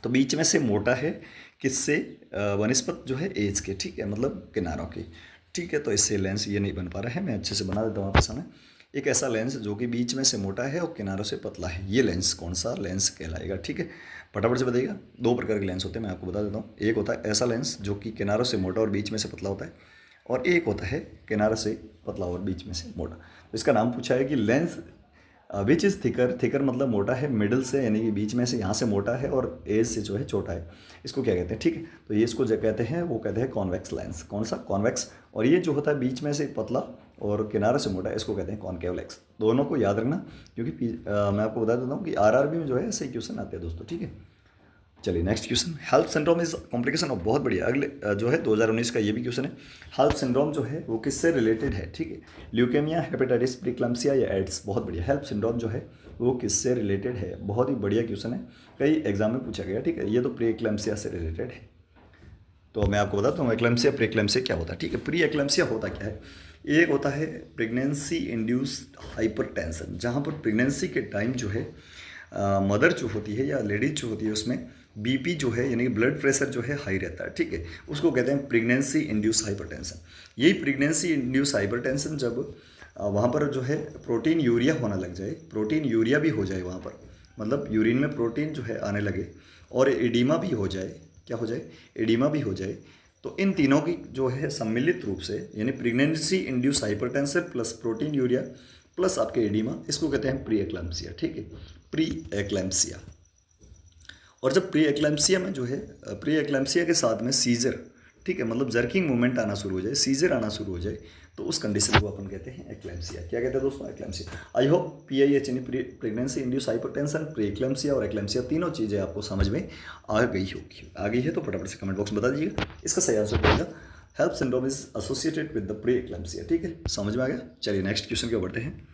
Speaker 1: तो बीच में से मोटा है किससे, वनस्पत जो है एज के। ठीक है, मतलब किनारों की। ठीक है, तो इससे लेंस ये नहीं बन पा रहा है, मैं अच्छे से बना देता हूँ आपके सामने। एक ऐसा लेंस जो कि बीच में से मोटा है और किनारों से पतला है, ये लेंस कौन सा लेंस कहलाएगा। ठीक है, फटाफट से बताइएगा। दो प्रकार के लेंस होते हैं, मैं आपको बता देता हूँ। एक होता है ऐसा लेंस जो कि किनारों से मोटा और बीच में से पतला होता है, और एक होता है किनारों से पतला और बीच में से मोटा। तो इसका नाम पूछा है कि lens which is thicker. Thicker मतलब मोटा है, मिडल से यानी कि बीच में से, यहाँ से मोटा है और एज से जो है छोटा है। इसको क्या कहते हैं, ठीक है, तो ये इसको जो कहते हैं वो कहते हैं कॉन्वेक्स लेंस। कौन सा, कॉन्वेक्स। और ये जो होता है बीच में से पतला और किनारे से मोटा, इसको कहते हैं कॉनकेव लेंस। दोनों को याद रखना क्योंकि मैं आपको बता देता हूँ कि आरआरबी में जो है ऐसे क्वेश्चन आते हैं दोस्तों। ठीक है, चलिए next question. Help syndrome is complication of. बहुत बढ़िया। अगले जो है 2019 का ये भी क्वेश्चन है। हेल्प सिंड्रोम जो है वो किससे रिलेटेड है, ठीक है, ल्यूकेमिया, हेपेटाइटिस, प्रीक्लैम्सिया या एड्स। बहुत बढ़िया। हेल्प सिंड्रोम जो है वो किससे रिलेटेड है, बहुत ही बढ़िया क्वेश्चन है, कई एग्जाम में पूछा गया। ठीक है, ये तो प्रीक्लैम्सिया से रिलेटेड है। तो मैं आपको बताता हूँ एक्लैम्सिया प्रीक्लैम्सिया क्या होता है। ठीक है, प्री एक्लैम्सिया होता क्या है, एक होता है प्रेगनेंसी इंड्यूस्ड हाइपरटेंशन, जहाँ पर प्रेगनेंसी के टाइम जो है मदर जो होती है या लेडीज जो होती है उसमें बीपी जो है यानी कि ब्लड प्रेशर जो है हाई रहता है। ठीक है, उसको कहते हैं प्रेगनेंसी इंड्यूस हाइपरटेंशन। यही प्रेगनेंसी इंड्यूस हाइपरटेंशन जब वहाँ पर जो है प्रोटीन यूरिया होने लग जाए, प्रोटीन यूरिया भी हो जाए वहाँ पर, मतलब यूरिन में प्रोटीन जो है आने लगे, और एडिमा भी हो जाए, क्या हो जाए, एडिमा भी हो जाए, तो इन तीनों की जो है सम्मिलित रूप से यानी pregnancy induce hypertension plus protein urea plus आपके एडिमा, इसको कहते हैं प्री एक्लैम्सिया। ठीक है, प्री एक्लैम्सिया। और जब प्री एक्लैम्सिया में जो है, प्री एक्लैम्सिया के साथ में सीजर, ठीक है, मतलब जर्किंग मूवमेंट आना शुरू हो जाए, सीजर आना शुरू हो जाए, तो उस कंडीशन को अपन कहते हैं एक्लैम्सिया। क्या कहते हैं दोस्तों, एक्लैम्सिया। आई होप PIH यानी प्रेगनेंसी इंड्यूस हाइपरटेंशन, प्री एक्लैम्सिया और एक्लैम्सिया तीनों चीज़ें आपको समझ में आ गई होगी। आ गई है तो फटाफट से कमेंट बॉक्स में बता दीजिएगा। इसका सही आंसर रहेगा HELLP syndrome is associated with the preeclampsia. ठीक है, समझ में आ गया। चलिए नेक्स्ट क्वेश्चन की ओर बढ़ते हैं।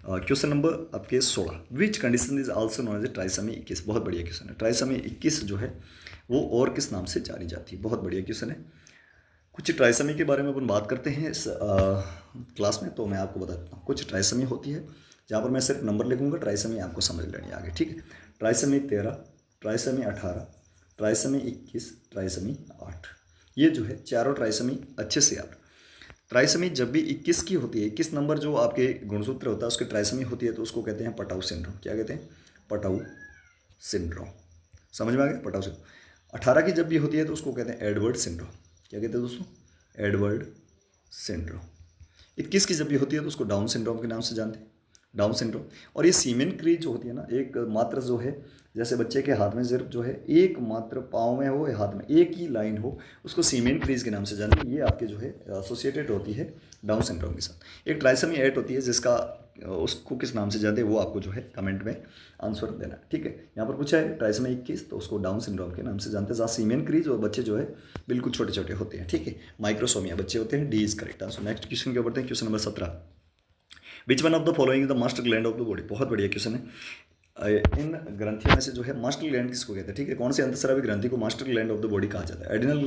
Speaker 1: क्वेश्चन नंबर आपके 16। Which condition is also known as trisomy 21। बहुत बढ़िया क्वेश्चन है। ट्राइसमी 21 जो है वो और किस नाम से जानी जाती है। बहुत बढ़िया क्वेश्चन है। कुछ ट्राइसमी के बारे में अपन बात करते हैं इस क्लास में, तो मैं आपको बता देता हूँ। कुछ ट्राइसमी होती है जहाँ पर मैं सिर्फ नंबर लिखूंगा, ट्राइसमी आपको समझ लेनी है आगे। ठीक है, ट्राइसमी 13, ट्राइसमी 18, ट्राइसमी 21, ट्राइसमी 8, ये जो है चारों ट्राइसमी अच्छे से याद। ट्राइसमी जब भी 21 की होती है, 21 नंबर जो आपके गुणसूत्र होता है उसकी ट्राइसमी होती है, तो उसको कहते हैं पटाउ सिंड्रोम। क्या कहते हैं, पटाउ सिंड्रोम। समझ में आ गया, पटाउ सिंड्रोम। 18 की जब भी होती है तो उसको कहते हैं एडवर्ड सिंड्रोम। क्या कहते हैं दोस्तों, एडवर्ड सिंड्रोम। 21 की जब भी होती है तो उसको डाउन सिंड्रोम के नाम से जानते हैं, डाउन सिंड्रोम। और ये सीमेन क्रीज जो होती है ना, एक मात्र जो है, जैसे बच्चे के हाथ में सिर्फ जो है एक मात्र पाँव में हो या हाथ में एक ही लाइन हो, उसको सीमेन क्रीज के नाम से जानते हैं। ये आपके जो है एसोसिएटेड होती है डाउन सिंड्रोम के साथ। एक ट्राइसमी 8 होती है जिसका उसको किस नाम से जानते हैं वो आपको जो है कमेंट में आंसर देना है। ठीक है, यहाँ पर पूछा है ट्राइसमी 21, तो उसको डाउन सिंड्रोम के नाम से जानते हैं, जहाँ सीमेन क्रीज और बच्चे जो है बिल्कुल छोटे छोटे होते हैं। ठीक है, माइक्रोसोमिया बच्चे होते हैं। D is correct answer. Next question के ऊपर बढ़ते हैं। Question number 17। Which one of the following is the master gland of the body. बहुत बढ़िया क्वेश्चन है। इन ग्रंथियों में से जो है मास्टर ग्लैंड किसको कहते हैं, ठीक है, कौन से अंतःस्रावी ग्रंथि को master gland of the body कहा जाता है। एडिनल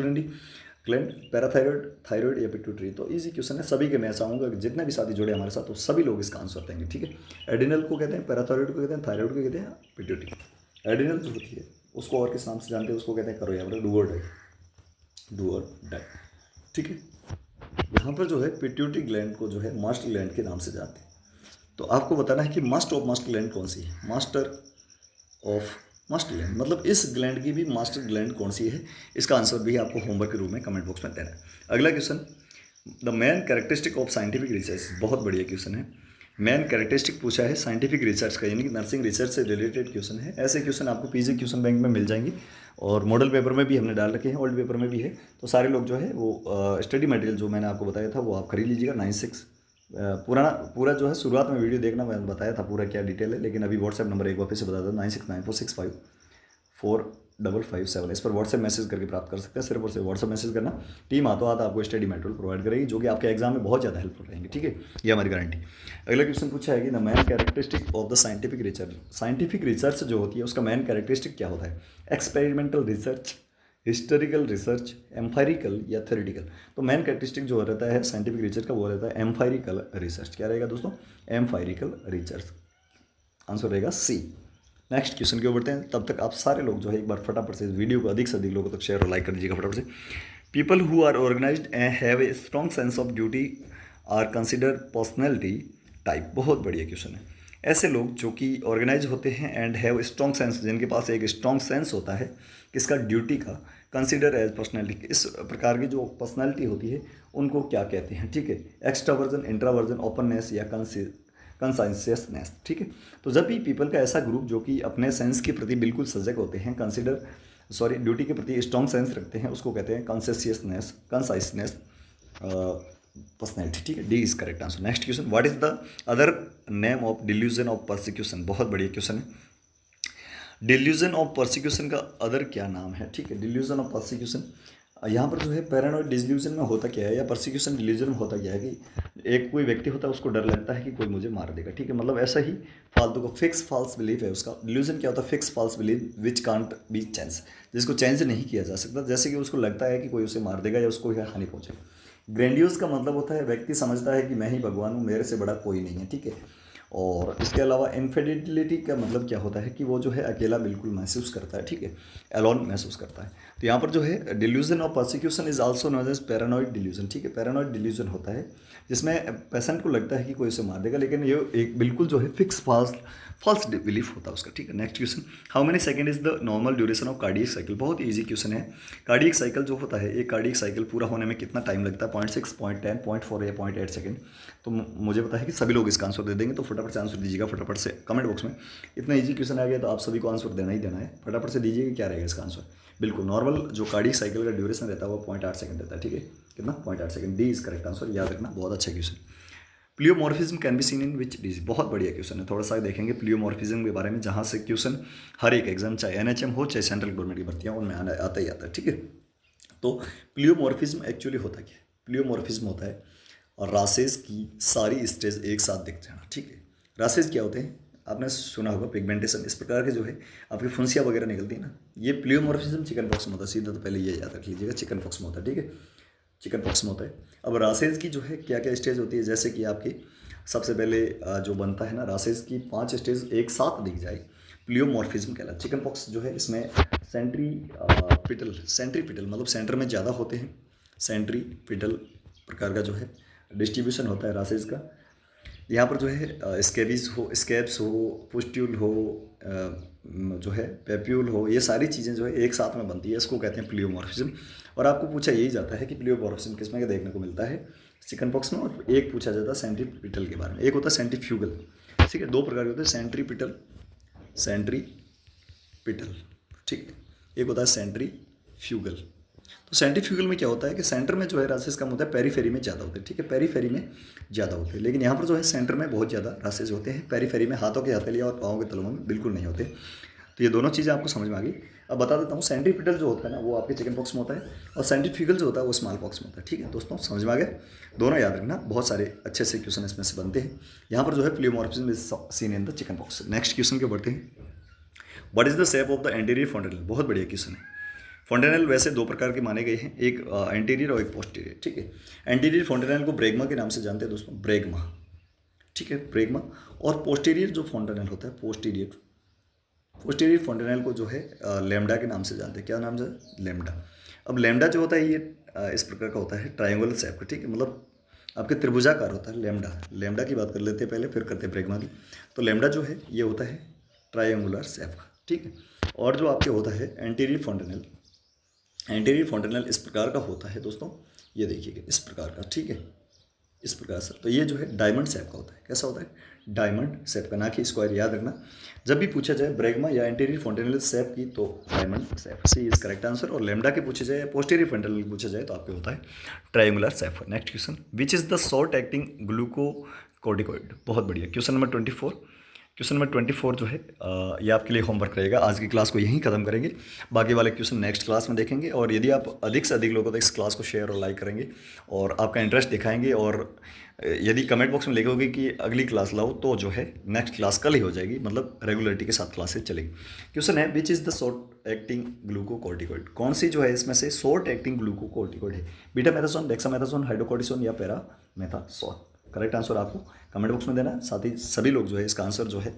Speaker 1: ग्लैंड, पैराथायरॉयड, थायरॉयड या पिट्यूटरी। तो इजी क्वेश्चन है सभी के। मैं चाहूँगा कि जितने भी साथी जुड़े हमारे साथ तो सभी लोग इसका आंसर देंगे। ठीक है, एडिनल को कहते हैं, पैराथायरॉयड को कहते हैं, थायरॉयड को कहते हैं, पिट्यूटरी। एडिनल जो होती है उसको और किस नाम से जानते हैं, उसको कहते हैं करो या डू और डाई, डू और डाई। ठीक है, यहाँ पर जो है पिट्यूटरी ग्लैंड को जो है मास्टर ग्लैंड के नाम से जानते हैं। तो आपको बताना है कि मास्टर ऑफ मास्टर ग्लैंड कौन सी है। मास्टर ऑफ मास्टर ग्लैंड मतलब इस ग्लैंड की भी मास्टर ग्लैंड कौन सी है, इसका आंसर भी आपको होमवर्क के रूप में कमेंट बॉक्स में देना है। अगला question, the main characteristic of scientific research. बहुत बढ़िया क्वेश्चन है। मेन कैरेक्टरिस्टिक पूछा है साइंटिफिक रिसर्च का, यानी कि नर्सिंग रिसर्च से रिलेटेड क्वेश्चन है। ऐसे क्वेश्चन आपको पीजी क्वेश्चन बैंक में मिल जाएंगे, और मॉडल पेपर में भी हमने डाल रखे हैं, ओल्ड पेपर में भी है। तो सारे लोग जो है वो स्टडी मटेरियल जो मैंने आपको बताया था वो आप खरीद लीजिएगा। 96 पूरा जो है शुरुआत में वीडियो देखना, मैंने बताया था पूरा क्या डिटेल है, लेकिन अभी व्हाट्सएप नंबर एक बार फिर से बता दो, 969465 557 इस पर व्हाट्सएप मैसेज करके प्राप्त कर सकते हैं। सिर्फ और सिर्फ व्हाट्सएप मैसेज करना, टीम हाथों हाथ आपको स्टडी मटेरियल प्रोवाइड करेगी जो कि आपके एग्जाम में बहुत ज़्यादा हेल्पफुल रहेंगे, ठीक है, ये हमारी गारंटी। अगला क्वेश्चन पूछा है कि the main characteristic of the scientific research, scientific research जो होती है उसका मेन कैरेक्टरिस्टिक क्या होता है? Experimental research, historical research, empirical या थ्योरेटिकल। तो मेन कैरेक्टरिस्टिक जो रहता है साइंटिफिक रिसर्च का वो रहता है एम्पायरिकल रिसर्च। क्या रहेगा दोस्तों? एम्पायरिकल रिसर्च, आंसर रहेगा सी। नेक्स्ट क्वेश्चन की ओर बढ़ते हैं। तब तक आप सारे लोग जो है एक बार फटाफट से इस वीडियो को अधिक से अधिक लोगों तक शेयर और लाइक कर दीजिएगा फटाफट से। People who are organised and have a strong sense of duty are consider personality type. बहुत बढ़िया क्वेश्चन है। ऐसे लोग जो कि ऑर्गेनाइज होते हैं एंड हैव स्ट्रॉन्ग सेंस, जिनके पास एक स्ट्रॉन्ग सेंस होता है किसका? ड्यूटी का, कंसिडर एज पर्सनैलिटी, इस प्रकार की जो पर्सनैलिटी होती है उनको क्या कहते हैं? ठीक है, एक्स्ट्रावर्जन, इंट्रावर्जन, ओपननेस या कंसाइंसियसनेस। ठीक है, तो जब भी पीपल का ऐसा ग्रुप जो कि अपने सेंस के प्रति बिल्कुल सजग होते हैं, ड्यूटी के प्रति स्ट्रॉन्ग सेंस रखते हैं, उसको कहते हैं कंसाइंसियसनेस, पर्सनैलिटी। ठीक है, D is correct answer. Next question, what is the other name of delusion of persecution. बहुत बढ़िया क्वेश्चन है। डिल्यूजन ऑफ परसिक्यूशन का अदर क्या नाम है? ठीक है, डिल्यूजन ऑफ परसिक्यूशन, यहाँ पर जो है पैरानॉइड डिल्यूजन में होता क्या है, या परसिक्यूशन डिल्यूजन में होता क्या है कि एक कोई व्यक्ति होता है उसको डर लगता है कि कोई मुझे मार देगा। ठीक है, मतलब ऐसा ही फालतू का फिक्स फॉल्स बिलीफ है उसका। डिल्यूजन क्या होता है? Fix false belief which can't be change, जिसको चेंज नहीं किया जा सकता। जैसे कि उसको लगता है कि कोई उसे मार देगा या उसको हानि पहुंचेगी। ग्रैंडियोस का मतलब होता है व्यक्ति समझता है कि मैं ही भगवान हूँ, मेरे से बड़ा कोई नहीं है। ठीक है, और इसके अलावा इनफिडेलिटी का मतलब क्या होता है कि वो जो है अकेला बिल्कुल महसूस करता है। ठीक है, एलोन महसूस करता है। तो यहाँ पर जो है delusion of persecution is also known as paranoid delusion. ठीक है, पैरानॉइड डिल्यूजन होता है जिसमें पेशेंट को लगता है कि कोई उसे मार देगा, लेकिन ये एक बिल्कुल जो है फिक्स फॉल्स बिलीफ होता है उसका। ठीक है, next question, how many second is the normal duration of cardiac cycle. बहुत ईजी क्वेश्चन है। कार्डियक साइकिल जो होता है, एक कार्डियक साइकिल पूरा होने में कितना टाइम लगता है? 0.6, 0.10, 0.4 या 0.8 सेकंड। तो मुझे पता है कि सभी लोग इसका आंसर दे देंगे, तो फटाफट से आंसर दीजिएगा फटाफट से कमेंट बॉक्स में। इतना ईजी क्वेश्चन आ गया तो आप सभी को आंसर देना ही देना है। फटाफट से दीजिएगा क्या रहेगा इसका आंसर। बिल्कुल नॉर्मल जो कार्डियक साइकिल का ड्यूरेशन रहता है वो 0.8 सेकंड रहता है। ठीक है, कितना? 0.8 second. D is correct answer, याद रखना, बहुत अच्छा question. प्लियोमॉर्फिज्म can be seen in which disease. बहुत बढ़िया क्वेश्चन है। थोड़ा सा देखेंगे प्लियोमॉर्फिज्म के बारे में, जहाँ से क्वेश्चन हर एक एग्जाम, चाहे एनएचएम हो चाहे सेंट्रल गवर्नमेंट की भर्तियाँ, उनमें आता ही आता है। ठीक है, तो प्लियोमॉर्फिज्म एक्चुअली होता क्या है? प्लियोमॉर्फिज्म होता है और रासेस की सारी स्टेज एक साथ दिख जाना। ठीक है, रासेस क्या होते हैं? आपने सुना होगा पिगमेंटेशन, इस प्रकार के जो है आपकी फुंसियाँ वगैरह निकलती है ना, ये प्लियोमॉर्फिज्म चिकन पॉक्स में होता है। सीधा तो पहले ये याद रख लीजिएगा, चिकन पॉक्स में होता है। ठीक है, चिकन पॉक्स में होता है। अब रासेस की जो है क्या क्या स्टेज होती है, जैसे कि आपकी सबसे पहले जो बनता है ना, रासेस की 5 स्टेज एक साथ दिख जाए, प्लियोमॉर्फिज्म कहलाता है। चिकन पॉक्स जो है इसमें सेंट्रीपिटल मतलब सेंटर में ज़्यादा होते हैं। सेंट्रीपिटल प्रकार का जो है डिस्ट्रीब्यूशन होता है रासेस का। यहाँ पर जो है स्केप्स हो, पुस्ट्यूल हो, जो है पेप्यूल हो, ये सारी चीज़ें जो है एक साथ में बनती है, इसको कहते हैं प्लियोमॉर्फिज्म। और आपको पूछा यही जाता है कि प्लियोमॉर्फिज्म किसमें देखने को मिलता है? चिकन पॉक्स में। और एक पूछा जाता है सेंट्रीपिटल के बारे में, एक होता है सेंट्रीफ्यूगल। ठीक है, 2 प्रकार के होते हैं, सेंट्रीपिटल। ठीक है, एक होता है सेंट्रीफ्यूगल। तो सेंट्रीफ्यूगल में क्या होता है कि सेंटर में जो है रासेस कम होता है, पेरीफेरी में ज़्यादा होते हैं। ठीक है, पेरीफेरी में ज़्यादा होते हैं, लेकिन यहाँ पर जो है सेंटर में बहुत ज़्यादा रासेस होते हैं, पेरीफेरी में हाथों के हथेलियाँ और पाँव के तलवों में बिल्कुल नहीं होते। तो ये दोनों चीज़ें आपको समझ में आ गई। अब बता देता हूँ, सेंट्रीपिटल जो होता है ना वो आपके चिकन पॉक्स में होता है, और सेंट्रीफ्यूगल जो होता है वो स्मॉल पॉक्स में होता है। ठीक है दोस्तों, समझ में आ गया? दोनों याद रखना, बहुत सारे अच्छे से क्वेश्चन इसमें से बनते हैं। यहाँ पर जो है प्लियोमॉर्फिज्म is seen in the chicken pox. Next question के बढ़ते हैं। What is the shape of the anterior fontanelle. बहुत बढ़िया क्वेश्चन है। फॉन्टेनल वैसे 2 प्रकार के माने गए हैं, एक एंटीरियर और एक पोस्टीरियर। ठीक है, एंटीरियर फॉन्टेनल को ब्रेगमा के नाम से जानते हैं दोस्तों, ब्रेगमा। ठीक है, ब्रेगमा। और पोस्टीरियर जो फॉन्टेनल होता है, पोस्टीरियर फॉन्टेनल को जो है लेमडा के नाम से जानते हैं। क्या नाम से? लेमडा। अब लेमडा जो होता है ये इस प्रकार का होता है, ट्रायंगुलर शेप का। ठीक है, मतलब आपके त्रिभुजाकार होता है लेमडा की बात कर लेते हैं पहले, फिर करते हैं ब्रेगमा की। तो लेमडा जो है ये होता है ट्रायंगुलर शेप का। ठीक है, और जो आपके होता है एंटीरियर फॉन्टेनल इस प्रकार का होता है दोस्तों, ये देखिएगा इस प्रकार का। ठीक है, इस प्रकार से। तो ये जो है डायमंड शेप का होता है। कैसा होता है? डायमंड शेप का, ना कि स्क्वायर। याद रखना, जब भी पूछा जाए ब्रेगमा या एंटीरियर फॉन्टेनल शेप की तो diamond shape, C is correct answer. और लेमडा के पूछे जाए, पोस्टीरियर फॉन्टेनल पूछा जाए तो आपके होता है triangular shape. Next question, which is the short acting glucocorticoid. बहुत बढ़िया क्वेश्चन नंबर 24। क्वेश्चन नंबर 24 जो है ये आपके लिए होमवर्क रहेगा। आज की क्लास को यहीं खत्म करेंगे, बाकी वाले क्वेश्चन नेक्स्ट क्लास में देखेंगे। और यदि आप अधिक से अधिक लोगों तक इस क्लास को शेयर और लाइक करेंगे और आपका इंटरेस्ट दिखाएंगे और यदि कमेंट बॉक्स में लिखोगे कि अगली क्लास लाओ, तो जो है नेक्स्ट क्लास कल ही हो जाएगी, मतलब रेगुलरिटी के साथ क्लासेज चलेगी। क्वेश्चन है which is the short acting glucocorticoid, कौन सी जो है इसमें से शॉर्ट एक्टिंग ग्लूकोकॉर्टिकॉइड है? बीटामेथासोन, डेक्सामेथासोन, हाइड्रोकोर्टिसोन या पैरामेथासोन? करेक्ट आंसर आपको कमेंट बॉक्स में देना है। साथ ही सभी लोग जो है इसका आंसर जो है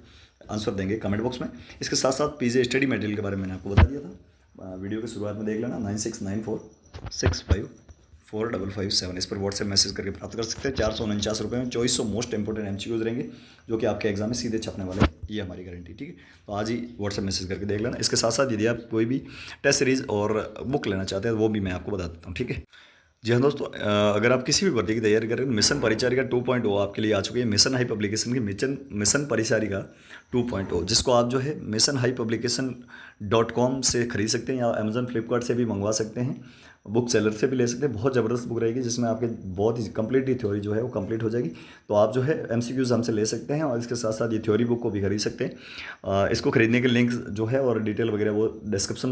Speaker 1: आंसर देंगे कमेंट बॉक्स में। इसके साथ साथ पीजे स्टडी मटेरियल के बारे में मैंने आपको बता दिया था, वीडियो की शुरुआत में देख लेना। 9694654557 इस पर व्हाट्सएप मैसेज करके प्राप्त कर सकते हैं। 449 रुपये में 2400 मोस्ट इंपोर्टेंट एमसीक्यूज रहेंगे जो कि आपके एग्जाम में सीधे छपने वाले हैं, ये हमारी गारंटी। ठीक है, तो आज ही व्हाट्सएप मैसेज करके देख लेना। इसके साथ साथ यदि आप कोई भी टेस्ट सीरीज और बुक लेना चाहते हैं वो भी मैं आपको बता देता हूँ। ठीक है जी हाँ दोस्तों, अगर आप किसी भी भर्ती की तैयारी कर रहे हैं, मिशन परिचारिका 2.0 आपके लिए आ चुकी है। मिशन हाई पब्लिकेशन की मिशन परिचारिका 2.0, जिसको आप जो है missionhighpublication.com से खरीद सकते हैं या अमेजन फ्लिपकार्ट से भी मंगवा सकते हैं, बुक सेलर से भी ले सकते हैं। बहुत ज़बरदस्त बुक रहेगी जिसमें आपके बहुत ही कंप्लीटली थ्योरी जो है वो कंप्लीट हो जाएगी। तो आप जो है एमसीक्यूज हमसे ले सकते हैं और इसके साथ साथ ये थ्योरी बुक को भी खरीद सकते हैं। इसको खरीदने के लिंक जो है और डिटेल वगैरह वो डिस्क्रिप्शन